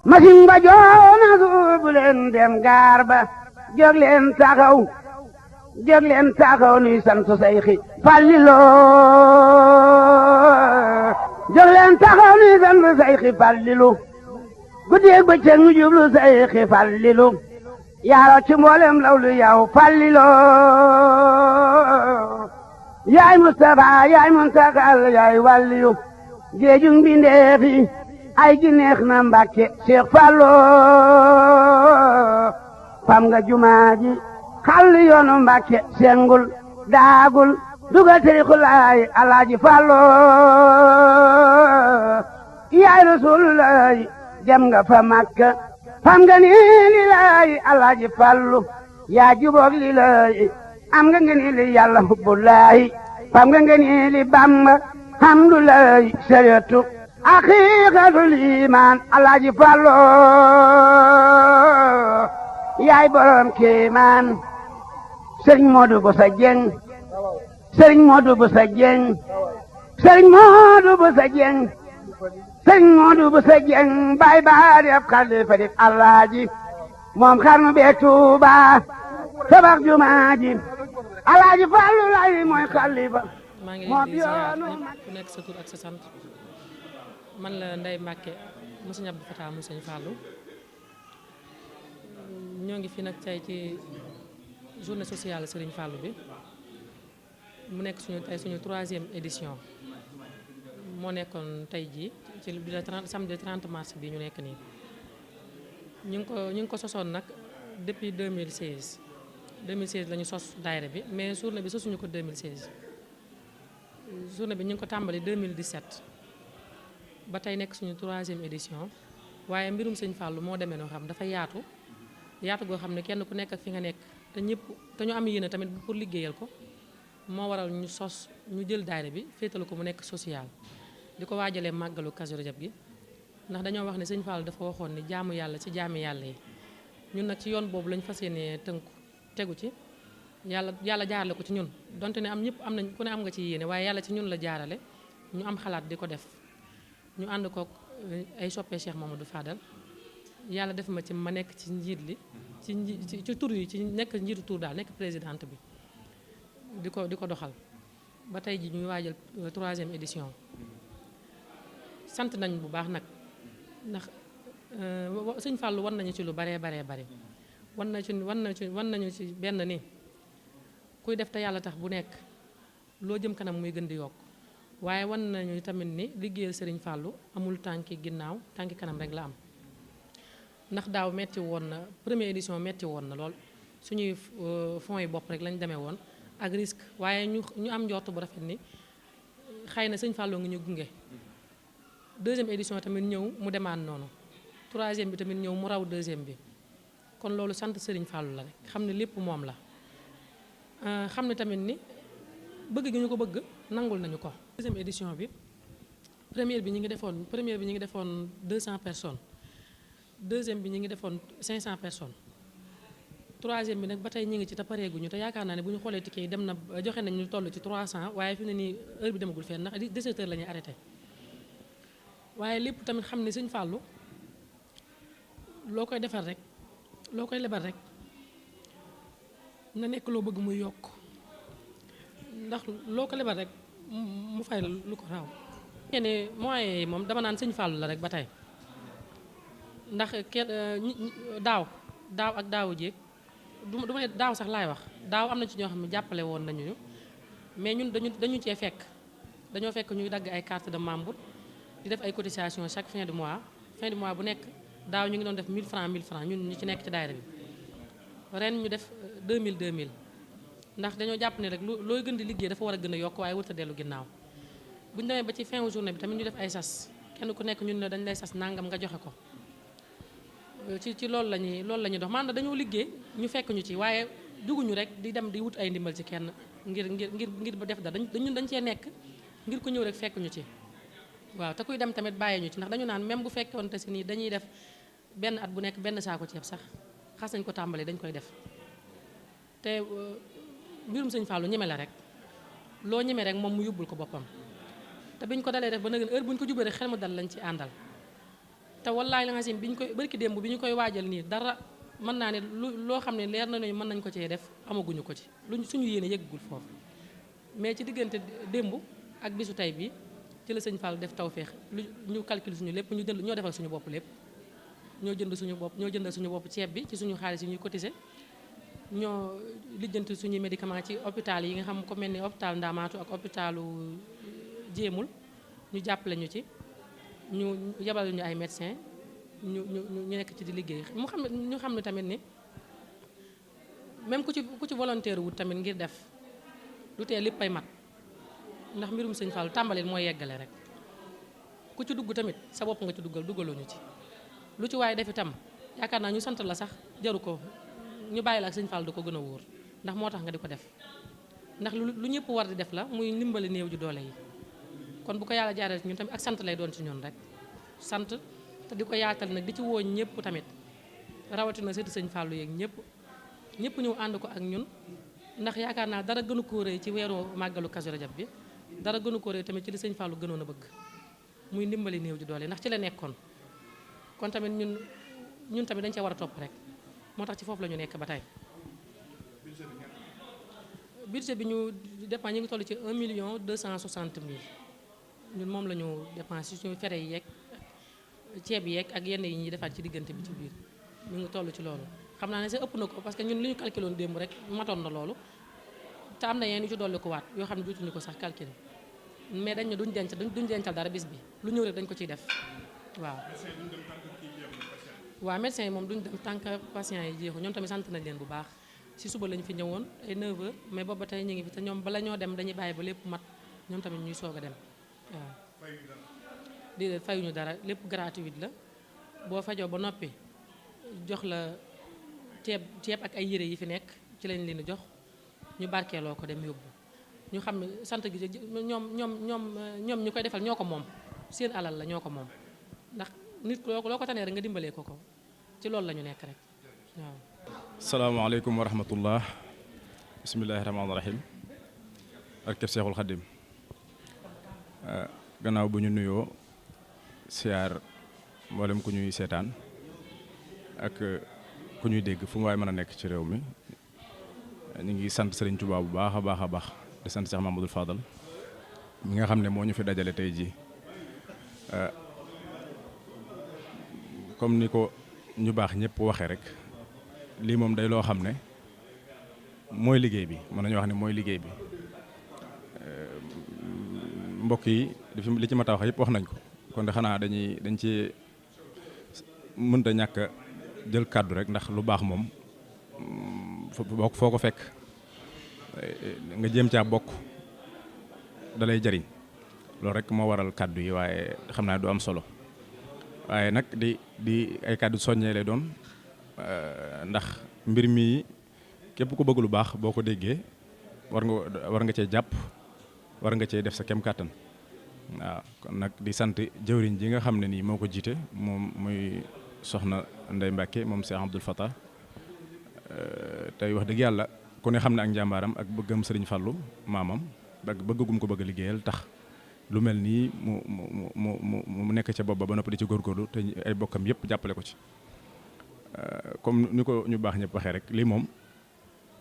masin ba joona suubu leen dem gaar ba jóg leen taxaw nuy sant Seyxi Fallilo jóg leen taxaw nuy sant Seyxi Fallilu guddeeg bëccëg ñu jublu Seyxi Fallilu yaaro ci mboolem lawlu yow Fallilo yaay Mustafa yaay Muntakal yaay wàlliyu géejug mbindeef yi ay gi neex na Mbàkke Seex Fallu fam nga jumaa ji xàll yoonu Mbàkke sengul daagul dugal tariixu laay Alaaji Fallu yaay Rasulullaay dem nga fa Makka fam nga ni li laay Alaaji Fallu yaa juboog li laay am nga ni li Yàlla hubbulaahi fam nga ni li Bamba hamdulaahi sariyatu haqiiqatul iimaan Alaaji Fallu yaay borom kéemaan sëriñ Moodu Busa Jeng sëriñ Moodu Busa Jeng sëriñ Moodu Busa Jeng sëriñ Moodu Busa Jeng baay baa di ab xalifa di Alaaji moom xarnu bee Tuuba tabax jumaa ji Alaaji Fallu lay mooy xalifa maa ngi leen di ziar ñëpp ku nekk sa tur ak sa sant man la Ndeye Mbacke mu Sëñ Abdou Fatah mu Sëñ Fallou ñoo ngi fi nag tey ci journée sociale Serigne Fallou bi mu nekk suñu 3e édition moo nekkoon tey jii ci samedi 30 mars bi ñu nekk nii ñu ngi ko sosoon nag depuis 2016 la ñu sos daayira bi mais journée bi sosuñu ko 2016 journée bi ñu ngi ko tàmbali 2017 ba tey nekk suñu 3e édition waaye mbirum Sëñ Fallou moo demee noo xam dafa yaatu goo xam ne kenn ku nekk ak fi nga nekk te ñëpp te ñu am yéene tamit pour liggéeyal ko moo waral ñu sos ñu jël daayira bi féetalu ko mu nekk social di ko waajalee màggalu Kazu Rajab gi ndax dañoo wax ne Sëñ Fallou dafa waxoon ni jaamu yàlla ci jaami yàlla yi ñun nag ci yoon boobu lañ fas yéenee tegu ci yàlla jaarale ko ci ñun donte ne am ñëpp am nañ ku ne am nga ci yéene waaye yàlla ci ñun la jaarale ñu am xalaat di ko def ñu ànd kook ay soppee Cheikh Mamadou Fadal yàlla def ma ci ma nekk ci njiit li ci tur yi ci nekk njiitu tur daal nekk présidente bi di ko doxal ba tey ji ñuy waajal 3e édition sant nañ bu baax nag ndax Sëñ Fallou wan nañu ci lu baree bari wan nañu ci benn ni kuy def te yàlla tax bu nekk loo jëm kanam muy gën di yokk waaye wan nañu tamit ni liggéeyal Serigne Fallou amul tànki ginnaaw tànki kanam rek la am ndax daaw metti woon na première édition metti woon na lool suñuy fonds yi bopp rek lañ demee woon ak risque waaye ñu am njort bu rafet ni xëy na Sëñ Fallou ngi ñu gunge 2e édition tamit ñëw mu demaan noonu 3e bi tamit ñëw mu raw 2e bi kon loolu sant Serigne Fallou la rek xam ne lépp moom la xam ne tamit ni bëgg gi ñu ko bëgg nangul nañu ko 2e édition bi première bi ñi ngi defoon 200 personnes 2e bi ñi ngi defoon 500 personnes 3e bi nag ba tey ñi ngi ci te pareeguñu te yaakaar naa ne bu ñu xoolee ticket yi dem na joxe nañ ñu toll ci 300 waaye fi mu ne nii heure bi demagul fenn ndax 17 heures la ñuy arrêté waaye lépp tamit xam ne Sëñ Fallou loo koy defal rek loo koy lebal rek na nekk loo bëgg muy yokk ndax loo ko lebal rek mu fay la lu ko raw. ne moyens yi moom dama naan Sëñ Fallou la rek ba tey ndax daaw ak daawu jéeg du ma ne daaw sax laay wax daaw am na ci ñoo xam ne jàppale woon nañu mais ñun dañu cee dañoo fekk ñuy dagg ay carte de membre di def ay cotisation chaque fin de mois bu nekk daaw ñu ngi doon def 1000 francs ñun ñu ci nekk ci daayira bi ren ñu def 2000 ndax dañoo jàpp ne rek looy gën di liggéey dafa war a gën a yokk waaye wërta dellu ginnaaw bu ñu demee ba ci fin journée bi tamit ñu def ay sas kenn ku nekk ñun ne dañ lay sas nangam nga joxe ko ci loolu la ñuy dox maanaam dañoo liggéey ñu fekk ñu ci waaye juguñu rek di dem di wut ay ndimbal ci kenn ngir ba def dara dañ cee nekk ngir ko ñëw rek fekk ñu ci waaw te kuy dem tamit bàyyi ñu ci ndax dañu naan même bu fekkoon te si nii dañuy def benn at bu nekk benn saako ceeb sax xas nañ ko tàmbalee dañ koy def te mbirum Sëñ Fallou ñeme la rek loo ñeme rek moom mu yóbbul ko boppam te biñ ko dalee def ba nag heure buñ ko jubee rek xel mu dal lañ ci àndal te wallaay la nga sim bi ñu koy barki démb bi ñu koy waajal nii dara mën naa ne loo xam ne leer na ne mën nañ ko cee def amaguñu ko ci luñ suñu yéene yëggul foofu mais ci diggante démb ak bisu tey bi ci la sëñ Fall def tawféex lu ñu calcul suñu lépp ñu jënd ñoo defal suñu bopp lépp ñoo jënd suñu bopp ñoo jëndal suñu bopp ceeb bi ci suñu xaalis yi ñuy cotiser ñoo lijjanti suñuy médicament ci hôpital yi nga xam ko mel ni hôpital Ndamaatu ak hôpitalu Jéemul ñu jàppale ñu ci ñu yabal ñu ay médecins ñu nekk ci di liggéey ñu xam ne tamit ni même ku ci volontaire wut tamit ngir def lu tee lépp ay mat ndax mbirum sëñ Fall tàmbaleel mooy yeggale rek ku ci dugg tamit sa bopp nga ci duggaluñu ci lu ci waaye def itam yaakaar naa ñu sant la sax jaru ko ñu bàyyi la ak sëñ Fall du ko gën a wóor ndax moo tax nga di ko def ndax lu ñëpp war di def la muy ndimbali néew ju doole yi kon bu ko yàlla jaaree ñun tamit ak sant lay doon ci ñun rek sant te di ko yaatal nag di ci woo ñëpp tamit rawatina sëti sëñ Fallu yeeg ñëpp ñëw ànd ko ak ñun ndax yaakaar naa dara gënu ko rëy ci weeru màggalu Kazu Rajab bi dara gënu ko rëy tamit ci li sëñ Fallu gënoon a bëgg muy ndimbali néew ju doole ndax ci la nekkoon kon tamit ñun tamit dañ cee war a topp rek moo tax ci foofu la ñu nekk ba tey budget bi ñu dépense ñu ngi toll ci 1,260,000 ñun moom la ñu dépense suñu fere yi yeeg ceeb yeeg ak yenn yi ñuy defaat ci diggante bi ci biir ñu ngi toll ci loolu xam naa ne sax ëpp na ko parce que ñun li ñu calculé woon démb rek matoon na loolu te am na yenn yu ci dolli ko waat yoo xam ne dutuñu ko sax calculé mais dañ ne duñ dencal dara bis bi lu ñëw rek dañ ko ciy def waaw médecins yi moom duñ dem tant que patients yi jeexu ñoom tamit sant nañ leen bu baax si suba lañu fi ñëwoon ay 9h mais booba tey ñu ngi fi te ñoom bala ñoo dem dañuy bàyyi ba lépp mat ñoom tamit ñuy soog a dem waaw déedéet fayuñu dara lépp gratuit la boo fajoo ba noppi jox la ceeb ak ay yére yi fi nekk ci lañ leen di jox ñu barkeeloo ko dem yóbbu ñu xam ne sant gi ñoom ñu koy defal ñoo ko moom seen alal la ñoo ko moom ndax nit loo ko tanee rek nga dimbalee ko ci loolu la ñu nekk rek waaw. salaamaaleykum wa rahmatullah bismillaahi rahmaani rahim ak kër Seexul Xaddim gannaaw bu ñu nuyoo siyaar mboolem ku ñuy seetaan ak ku ñuy dégg fu mu waay mën a nekk ci réew mi ñu ngi sant Sëriñ Tuubaa bu baax a baax a baax di sant Cheikh Mamadou Fadal mi nga xam ne moo ñu fi dajale tey jii comme ni ko ñu baax ñëpp waxee rek lii moom day loo xam ne mooy liggéey bi mën nañu wax ne mooy liggéey bi mbokk yi li ci mat a wax yëpp wax nañ ko kon de xanaa dañ ci mënta ñàkk a jël kàddu rek ndax lu baax moom foo ko fekk nga jéem caa bokk dalay jariñ loolu rek moo waral kàddu yi waaye xam naa du am solo waaye nag di ay kàddu soññee lay doon ndax mbir mi képp ku bëgg lu baax boo ko déggee war nga cee jàpp war nga cee def sa kem kàttan waaw kon nag di sant jëwriñ ji nga xam ne nii moo ko jiite moom muy soxna Ndey Mbàkke moom Cheikh Abdoul Fattah tey wax dëgg yàlla ku ne xam ne ak njàmbaaram ak bëggam Sëriñ Fallu maamam ak bëggum ko bëgg liggéeyal tax lu mel nii mu nekk ca bopp ba noppi di ci góorgóorlu te ay bokkam yëpp jàppale ko ci comme ni ko ñu baax ñëpp waxee rek lii moom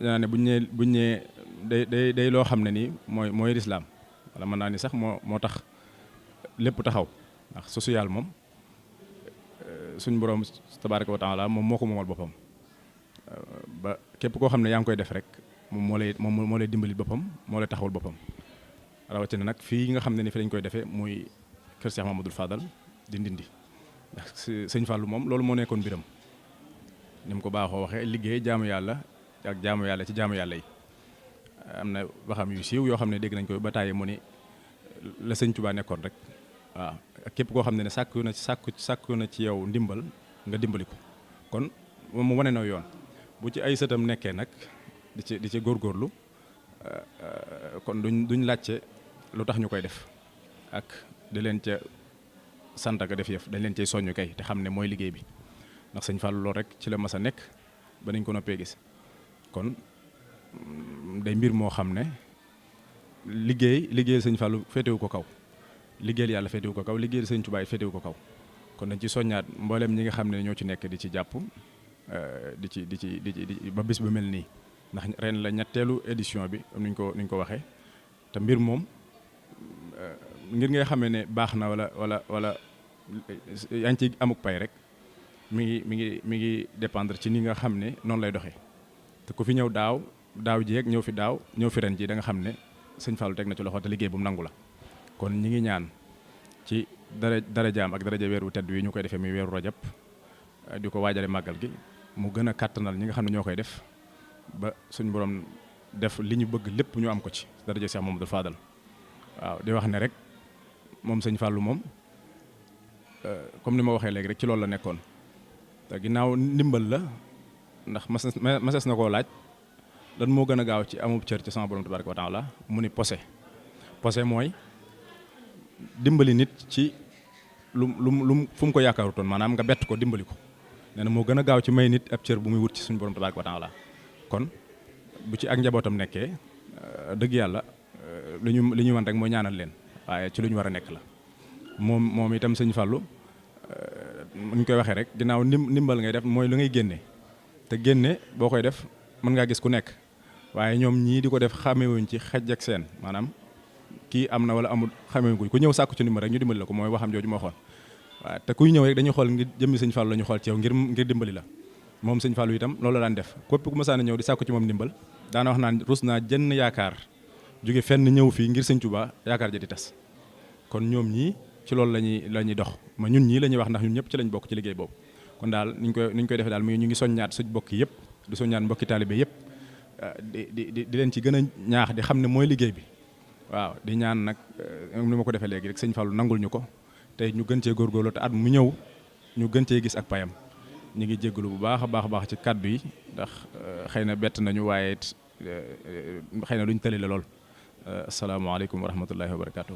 danaa ne buñ ñee day loo xam ne nii mooy lislaam wala mën naa ni sax moo tax lépp taxaw ndax social moom suñ borom tabaaraka wa taala moom moo ko moomal boppam ba képp koo xam ne yaa ngi koy def rek moom moo lay dimbali boppam moo lay taxawul boppam rawatina nag fii nga xam ne ni fi lañ koy defee muy kër Cheikh Mamadou Fadal di Ndindi ndax sëñ Fallou moom loolu moo nekkoon mbiram ni mu ko baaxoo waxee liggéey jaamu yàlla ak jaamu yàlla ci jaamu yàlla yi am na waxam yu siiw yoo xam ne dégg nañ ko ba tàyyi mu ni la sëñ Tuubaa nekkoon rek waaw képp koo xam ne sàkku na ci yow ndimbal nga dimbali ko kon mu wane na yoon bu ci ay sëtam nekkee nag di ci góorgóorlu kon duñ laajte lu tax ñu koy def ak di leen ca sant ak def yëf dañ leen cay soññu kay te xam ne mooy liggéey bi ndax sëñ Fallou loolu rek ci la mas a nekk ba nañ ko noppee gis kon day mbir moo xam ne liggéey sëñ Fallou féetewu ko kaw liggéeyal yàlla féetewu ko kaw liggéeyal sëñ Tuubaa féetewu ko kaw kon dañ ci soññaat mboolem ñi nga xam ne ñoo ci nekk di ci jàpp di ba bis bu mel nii ndax ren la ñetteelu édition bi am nuñ ko waxee te mbir moom ngir nga xamee ne baax na wala yaa ngi ci amuk pay rek mi ngi dépendre ci ni nga xam ne noonu lay doxee te ku fi ñëw daaw jéeg ñëw fi ren ji da nga xam ne sëñ Fallou teg na ci loxo te liggéey bu mu nangu la kon ñi ngi ñaan ci darajaam ak daraja weeru tedd wi ñu koy defee muy weeru rajab di ko waajale màggal gi mu gën a kàttanal ñi nga xam ne ñoo koy def ba suñ borom def li ñu bëgg lépp ñu am ko ci daraja Cheikh Mamadou Fadal waaw di wax ne rek moom sëñ Fallou moom comme ni ma waxee léegi rek ci loolu la nekkoon te ginnaaw ndimbal la ndax mases na koo laaj lan moo gën a gaaw ci amub cër ci sama borom tabaraka wa taala mu ni posé mooy dimbali nit ci lu fu mu ko yaakaarutoon maanaam nga bett ko dimbali ko nee na moo gën a gaaw ci may nit ab cër bu muy wut ci suñu borom tabaraka wa taala kon bu ci ak njabootam nekkee dëgg yàlla li ñu wan rek mooy ñaanal leen waaye ci lu ñu war a nekk la moom itam sëñ Fallou ñu koy waxee rek ginnaaw ndimbal ngay def mooy lu ngay génne te génne boo koy def mën ngaa gis ku nekk waaye ñoom ñii di ko def xamewuñ ci xaj ak seen maanaam kii am na wala amul xamewuñ ku ñëw sàkku ci ndimbal rek ñu dimbali la ko mooy waxam jooju moo xoon waaye te kuy ñëw rek dañuy xool ngir jëmmi sëñ Fallou la ñu xool ci yow ngir dimbali la moom sëñ Fallou itam loolu la daan def képp ku mësaan a ñëw di sàkku ci moom ndimbal daana wax naan rus naa jënn yaakaar jóge fenn ñëw fii ngir sëñ Touba yaakaar ja di tas kon ñoom ñii ci loolu la ñuy dox ma ñun ñii la ñuy wax ndax ñun ñëpp ci lañ bokk ci liggéey boobu kon daal niñ koy defee daal ñu ngi soññaat suñ bokk yëpp di soññaat mbokki taalibe yëpp di leen ci gën a ñaax di xam ne mooy liggéey bi waaw di ñaan nag ni ma ko defee léegi rek sëñ Fallou nangul ñu ko tey ñu gën cee góorgóorlu te at mu ñëw ñu gën cee gis ak payam ñu ngi jégalu bu baax a baax ci kàddu yi ndax xëy na bett nañu waaye xëy na duñ tëli la lool asalaamaaleykum wa rahmatullahi wa barakaatu.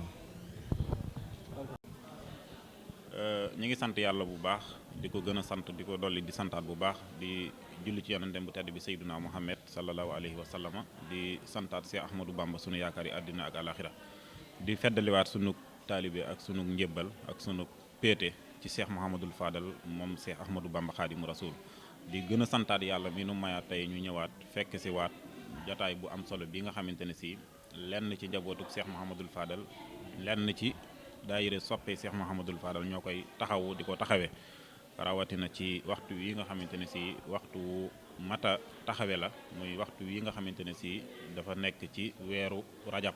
ñu ngi sant yàlla bu baax di ko gën a sant di ko dolli di santaat bu baax di julli ci yonentem bu tedd bi Seydina Muhammad sallallahu alayhi wa sallama di santaat Cheikh Ahmadou Bamba sunu yaakaar yi àddina ak alaxira di feddaliwaat sunu taalibe ak sunu njébbal ak sunu péete ci Cheikh Mouhamadul Fadal moom Cheikh Ahmadou Bamba Xaadimu Rasuul di gën a santaat yàlla mi nu mayaat tey ñu ñëwaat fekk si waat jataay bu am solo bi nga xamante ne si lenn ci njabootuk Cheikh Mouhamadul Fadal lenn ci daayire soppe Cheikh Mouhamadul Fadal ñoo koy taxawu di ko taxawee rawatina ci waxtu wi nga xamante ne si waxtu mata taxawe la muy waxtu wi nga xamante ne si dafa nekk ci weeru rajab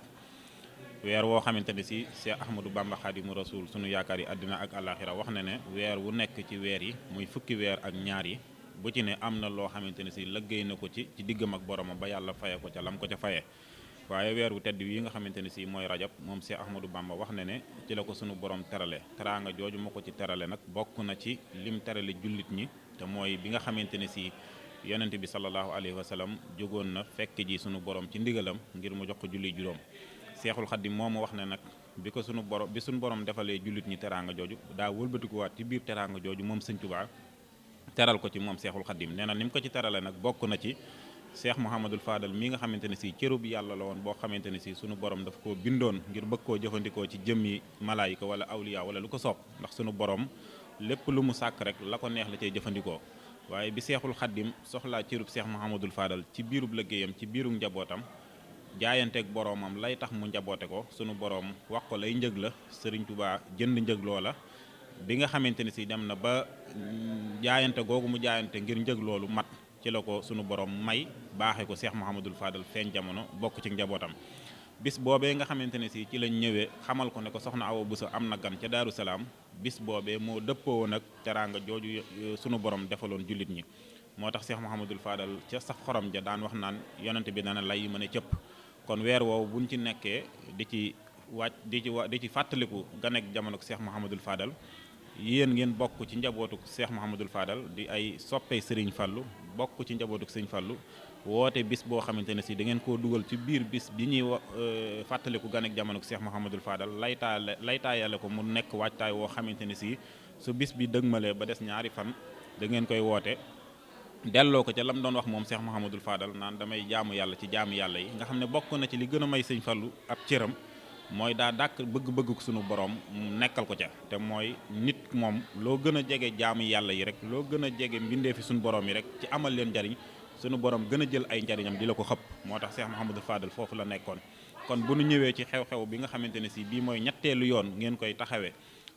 weer woo xamante ne si Cheikh Ahmadou Bamba Xaadimu Rasuul sunu yaakaar yi àddina ak àllaaxira wax na ne weer wu nekk ci weer yi muy fukki weer ak ñaar yi bu ci ne am na loo xamante ne si lëggéey na ko ci diggam ak boromam ba yàlla faye ko ca lam ko ca faye waaye weer wu tedd wi nga xamante ne si mooy rajab moom Cheikh Ahmadou Bamba wax na ne ci la ko sunu borom terale teraanga jooju ma ko ci terale nag bokk na ci lim terale jullit ñi te mooy bi nga xamante ne si yonent bi sallallahu alayhi wa sallam jógoon na fekk ji sunu borom ci ndigalam ngir mu jox ko julli juróom Seexul Xaddim moomu wax ne nag bi sunu borom defalee jullit ñi teraanga jooju daa wëlbatikuwaat ci biir teraanga jooju moom Sëñ Tuubaa teral ko ci moom Seexul Xaddim nee na ni mu ko ci terale nag bokk na ci Cheikh Mouhamadul Fadal mi nga xamante ne si cërub yàlla la woon boo xamante ne si sunu borom daf koo bindoon ngir bëgg koo jëfandikoo ci jëmmi malaayika wala awliya wala lu ko soob ndax sunu borom lépp lu mu sàkk rek la ko neex la cay jëfandikoo waaye bi Seexul Xaddim soxlaa cërub Cheikh Mouhamadul Fadal ci biirub liggéeyam ci biiru njabootam jaayanteeg boromam lay tax mu njaboote ko sunu borom wax ko lay njëg la Sëriñ Tuubaa jënd njëg loola bi nga xamante ne si dem na ba jaayante googu mu jaayante ngir njëg loolu mat ci la ko sunu borom may baaxee ko Cheikh Mouhamadul Fadal feeñ jamono bokk ci njabootam bis boobee nga xamante ne si ci lañ ñëwee xamal ko ne ko soxna Awa Bousso am na gan ca Daaru Salaam bis boobee moo dëppoo woon ak teraanga jooju sunu borom defaloon jullit ñi moo tax Cheikh Mouhamadul Fadal ca sax xorom ja daan wax naan yonent bi dana lay mën a cëpp kon weer woowu buñ ci nekkee di ci fàttaliku ganek jamono Cheikh Mouhamadul Fadal yéen ngeen bokk ci njabootuk Cheikh Mouhamadul Fadal di ay soppey Serigne Fallou bokk ci njabootuk Serigne Fallou woote bis boo xamante ne si da ngeen koo dugal ci biir bis bi ñuy fàttaliku ganek jamono Cheikh Mouhamadul Fadal laytaayale ko mu nekk waajtaay woo xamante ne si su bis bi dëgmalee ba des ñaari fan da ngeen koy woote delloo ko ca lam doon wax moom Cheikh Mouhamadul Fadal naan damay jaamu yàlla ci jaamu yàlla yi nga xam ne bokk na ci li gën a may Serigne Fallou ab cëram mooy daa dàkk bëgg-bëgg sunu borom nekkal ko ca te mooy nit moom loo gën a jege jaamu yàlla yi rek loo gën a jege mbindee fi sunu borom yi rek ci amal leen njariñ sunu borom gën a jël ay njariñam di la ko xëpp moo tax Cheikh Mouhamadou Fadal foofu la nekkoon. kon bu nu ñëwee ci xew-xew bi nga xamante ne si bii mooy ñetteelu yoon ngeen koy taxawee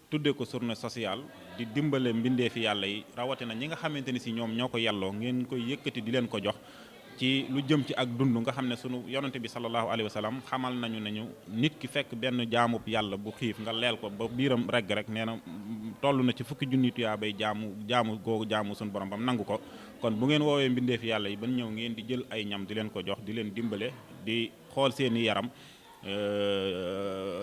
tuddee ko journée sociale di dimbale mbindee fi yàlla yi rawatina ñi nga xamante ne si ñoom ñoo ko yàlloo ngeen koy yëkkati di leen ko jox ci lu jëm ci ak dund nga xam ne sunu yonante bi sallallahu alayhi wa sallam xamal nañu ne ñu nit ki fekk benn jaamub yàlla bu xiif nga leel ko ba biiram regg rek nee na toll na ci fukki junni tuyaa bay jaamu googu jaamu sunu borom bam nangu ko. kon bu ngeen woowee mbindee fi yàlla yi ba ñëw ngeen di jël ay ñam di leen ko jox di leen dimbale di xool seeni yaram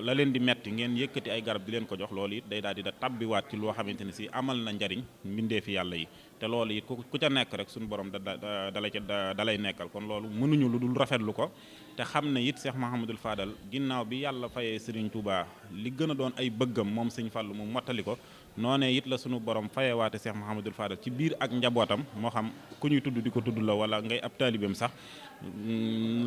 la leen di metti ngeen yëkkati ay garab di leen ko jox loolu it day daal di da tabbiwaat ci loo xamante ne si amal na njariñ mbindee fi yàlla yi te loolu it ku ca nekk rek suñu borom dalay nekkal kon loolu mënuñu lu dul rafetlu ko te xam ne it Cheikh Mouhamadul Fadal ginnaaw bi yàlla fayee Serigne Touba li gën a doon ay bëggam moom Serigne Fallou mu mottali ko noonee it la sunu borom fayewaate Cheikh Mouhamadul Fadal ci biir ak njabootam moo xam ku ñuy tudd di ko tudd la wala ngay ab taalibeem sax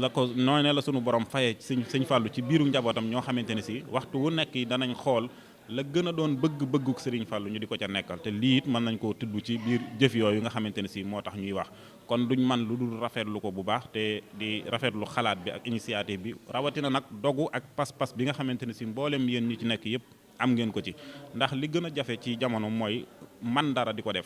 la ko noonee la sunu borom fayee Serigne Fallou ci biiru njabootam ñoo xamante ne si waxtu wu nekk yi danañ xool la gën a doon bëgg-bëgguk Serigne Fallou ñu di ko ca nekkal te lii it mën nañ koo tudd ci biir jëf yooyu nga xamante ne si moo tax ñuy wax kon duñ man lu dul rafetlu ko bu baax te di rafetlu xalaat bi ak initiative bi rawatina nag dogu ak pas-pas bi nga xamante ne si mboolem yéen ñi ci nekk yëpp am ngeen ko ci ndax li gën a jafe ci jamono mooy man dara di ko def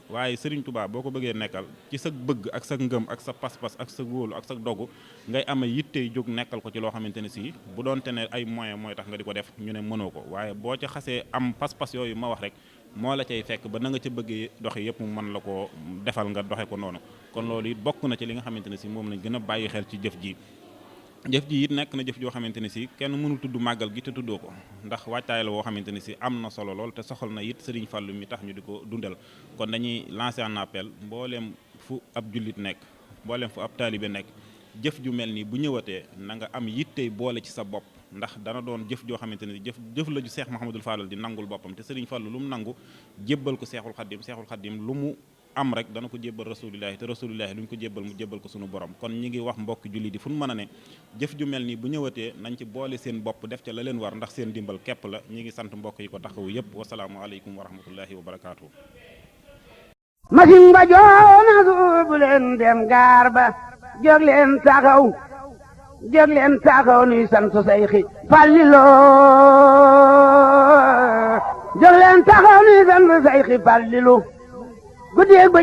waaye Serigne Touba boo ko bëggee nekkal ci sa bëgg ak sa ngëm ak sa pas-pas ak sa wóolu ak sa dogu ngay ama yittey jóg nekkal ko ci loo xamante ne si bu doonte ne ay moyen mooy tax nga di ko def ñu ne mënoo ko waaye boo ca xasee am pas-pas yooyu ma wax rek moo la cay fekk ba na nga ca bëggee doxe yëpp mu mën la koo defal nga doxe ko noonu kon loolu it bokk na ci li nga xamante ne si moom lañ gën a bàyyi xel ci jëf ji it nekk na jëf joo xamante ne si kenn mënul tudd màggal gi te tuddoo ko ndax waajtaay la woo xamante ne si am na solo lool te soxal na it Serigne Fallou mi tax ñu di ko dundal kon dañuy lancer un appel mbooleem fu ab jullit nekk mbooleem fu ab taalibe nekk jëf ju mel nii bu ñëwatee na nga am yittey boole ci sa bopp ndax dana doon jëf joo xamante ne jëf la ju Cheikh Mouhamadul Fadal di nangul boppam te Serigne Fallou lu mu nangu jébbal ko Cheikhul Khadim lu mu am rek dana ko jébbal rasulillahi te rasulillahi lu ñu ko jébbal mu jébbal ko sunu borom kon ñi ngi wax mbokk julli di fu nu mën a ne jëf ju mel nii bu ñëwatee nañ ci boole seen bopp def ca la leen war ndax seen dimbal képp la ñi ngi sant mbokk yi ko taxawu yépp wasalaamu aleykum wa rahmatullahi wa barakaatu. machine ba joona suubu leen dem gaar ba jóg leen taxaw nuy sant Seyxi Fallilo jóg leen taxaw nuy sant Seyxi Fallilu guddeeg ba